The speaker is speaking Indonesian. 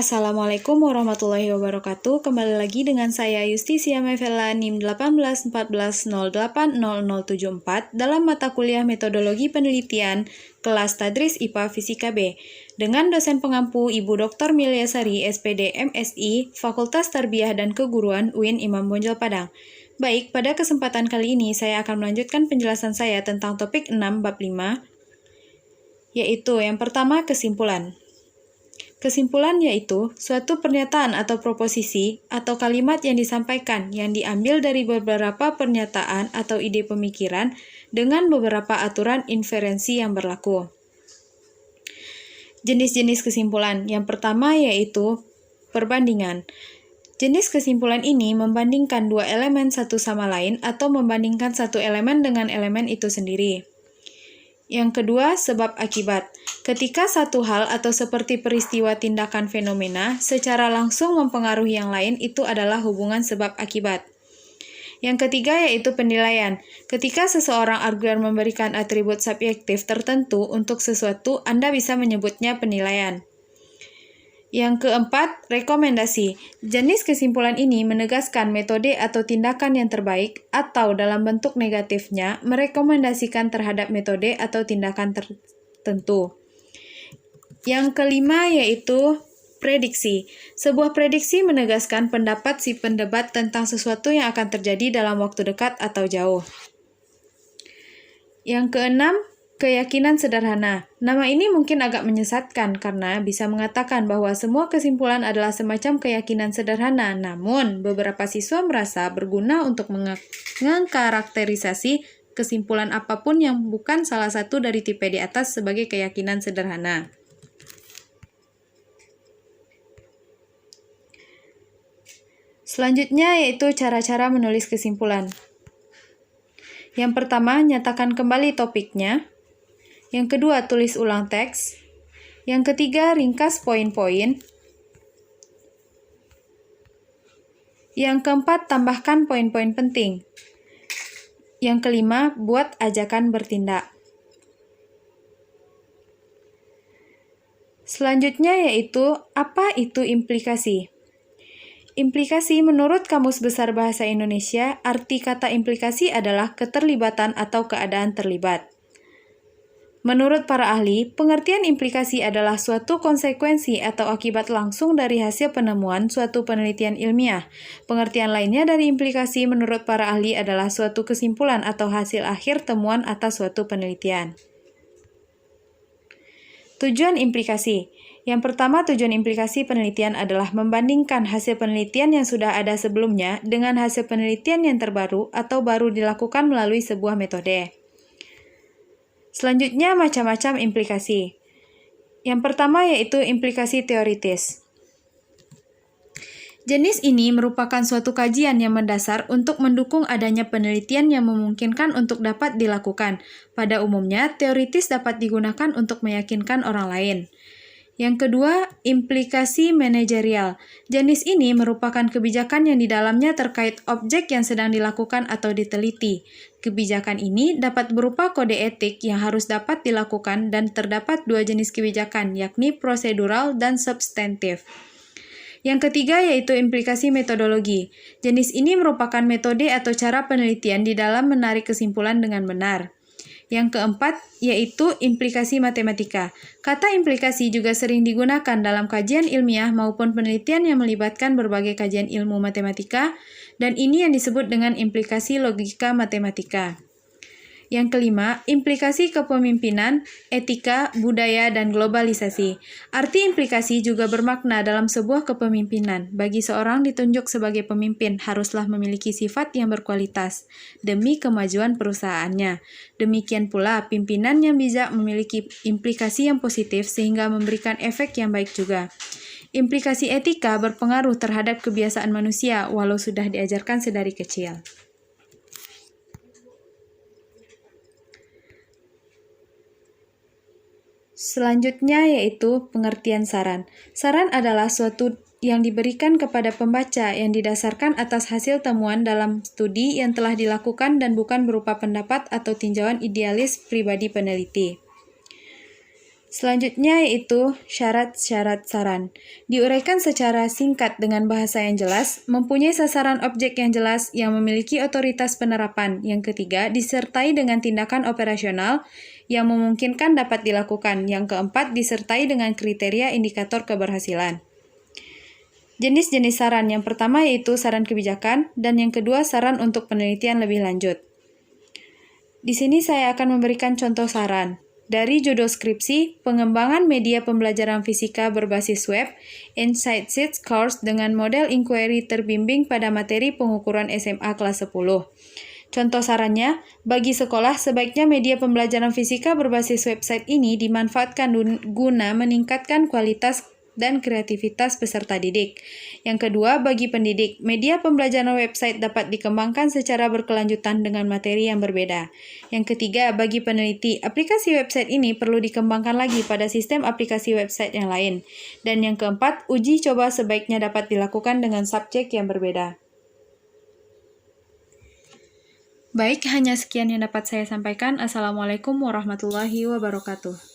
Assalamualaikum warahmatullahi wabarakatuh. Kembali lagi dengan saya Yustisia Mevela NIM 1814080074 dalam mata kuliah Metodologi Penelitian kelas Tadris IPA Fisika B dengan dosen pengampu Ibu Dr. Milyasari SPD MSI Fakultas Tarbiyah dan Keguruan UIN Imam Bonjol Padang. Baik, pada kesempatan kali ini saya akan melanjutkan penjelasan saya tentang topik 6 bab 5, yaitu yang pertama kesimpulan. Kesimpulan yaitu suatu pernyataan atau proposisi atau kalimat yang disampaikan yang diambil dari beberapa pernyataan atau ide pemikiran dengan beberapa aturan inferensi yang berlaku. Jenis-jenis kesimpulan. Yang pertama yaitu perbandingan. Jenis kesimpulan ini membandingkan dua elemen satu sama lain atau membandingkan satu elemen dengan elemen itu sendiri. Yang kedua, sebab akibat. Ketika satu hal atau seperti peristiwa tindakan fenomena secara langsung mempengaruhi yang lain, itu adalah hubungan sebab akibat. Yang ketiga yaitu penilaian. Ketika seseorang argumen memberikan atribut subjektif tertentu untuk sesuatu, Anda bisa menyebutnya penilaian. Yang keempat, rekomendasi. Jenis kesimpulan ini menegaskan metode atau tindakan yang terbaik atau dalam bentuk negatifnya merekomendasikan terhadap metode atau tindakan tertentu. Yang kelima yaitu prediksi. Sebuah prediksi menegaskan pendapat si pendebat tentang sesuatu yang akan terjadi dalam waktu dekat atau jauh. Yang keenam, keyakinan sederhana. Nama ini mungkin agak menyesatkan karena bisa mengatakan bahwa semua kesimpulan adalah semacam keyakinan sederhana. Namun, beberapa siswa merasa berguna untuk mengkarakterisasi kesimpulan apapun yang bukan salah satu dari tipe di atas sebagai keyakinan sederhana. Selanjutnya yaitu cara-cara menulis kesimpulan. Yang pertama, nyatakan kembali topiknya. Yang kedua, tulis ulang teks. Yang ketiga, ringkas poin-poin. Yang keempat, tambahkan poin-poin penting. Yang kelima, buat ajakan bertindak. Selanjutnya yaitu, apa itu implikasi? Implikasi menurut Kamus Besar Bahasa Indonesia, arti kata implikasi adalah keterlibatan atau keadaan terlibat. Menurut para ahli, pengertian implikasi adalah suatu konsekuensi atau akibat langsung dari hasil penemuan suatu penelitian ilmiah. Pengertian lainnya dari implikasi menurut para ahli adalah suatu kesimpulan atau hasil akhir temuan atas suatu penelitian. Tujuan implikasi. Yang pertama, tujuan implikasi penelitian adalah membandingkan hasil penelitian yang sudah ada sebelumnya dengan hasil penelitian yang terbaru atau baru dilakukan melalui sebuah metode. Selanjutnya, macam-macam implikasi. Yang pertama yaitu implikasi teoritis. Jenis ini merupakan suatu kajian yang mendasar untuk mendukung adanya penelitian yang memungkinkan untuk dapat dilakukan. Pada umumnya, teoritis dapat digunakan untuk meyakinkan orang lain. Yang kedua, implikasi manajerial. Jenis ini merupakan kebijakan yang di dalamnya terkait objek yang sedang dilakukan atau diteliti. Kebijakan ini dapat berupa kode etik yang harus dapat dilakukan dan terdapat dua jenis kebijakan, yakni prosedural dan substantif. Yang ketiga yaitu implikasi metodologi. Jenis ini merupakan metode atau cara penelitian di dalam menarik kesimpulan dengan benar. Yang keempat yaitu implikasi matematika. Kata implikasi juga sering digunakan dalam kajian ilmiah maupun penelitian yang melibatkan berbagai kajian ilmu matematika, dan ini yang disebut dengan implikasi logika matematika. Yang kelima, implikasi kepemimpinan, etika, budaya, dan globalisasi. Arti implikasi juga bermakna dalam sebuah kepemimpinan. Bagi seorang ditunjuk sebagai pemimpin, haruslah memiliki sifat yang berkualitas demi kemajuan perusahaannya. Demikian pula, pimpinan yang bijak memiliki implikasi yang positif sehingga memberikan efek yang baik juga. Implikasi etika berpengaruh terhadap kebiasaan manusia walau sudah diajarkan sedari kecil. Selanjutnya yaitu pengertian saran. Saran adalah suatu yang diberikan kepada pembaca yang didasarkan atas hasil temuan dalam studi yang telah dilakukan dan bukan berupa pendapat atau tinjauan idealis pribadi peneliti. Selanjutnya yaitu syarat-syarat saran. Diuraikan secara singkat dengan bahasa yang jelas, mempunyai sasaran objek yang jelas, yang memiliki otoritas penerapan. Yang ketiga, disertai dengan tindakan operasional yang memungkinkan dapat dilakukan. Yang keempat, disertai dengan kriteria indikator keberhasilan. Jenis-jenis saran yang pertama yaitu saran kebijakan, dan yang kedua saran untuk penelitian lebih lanjut. Di sini saya akan memberikan contoh saran. Dari judul skripsi, pengembangan media pembelajaran fisika berbasis web, Insight Sheets Course dengan model inquiry terbimbing pada materi pengukuran SMA kelas 10. Contoh sarannya, bagi sekolah sebaiknya media pembelajaran fisika berbasis website ini dimanfaatkan guna meningkatkan kualitas dan kreativitas peserta didik. Yang kedua, bagi pendidik, media pembelajaran website dapat dikembangkan secara berkelanjutan dengan materi yang berbeda. Yang ketiga, bagi peneliti, aplikasi website ini perlu dikembangkan lagi pada sistem aplikasi website yang lain. Dan yang keempat, uji coba sebaiknya dapat dilakukan dengan subjek yang berbeda. Baik, hanya sekian yang dapat saya sampaikan. Assalamualaikum warahmatullahi wabarakatuh.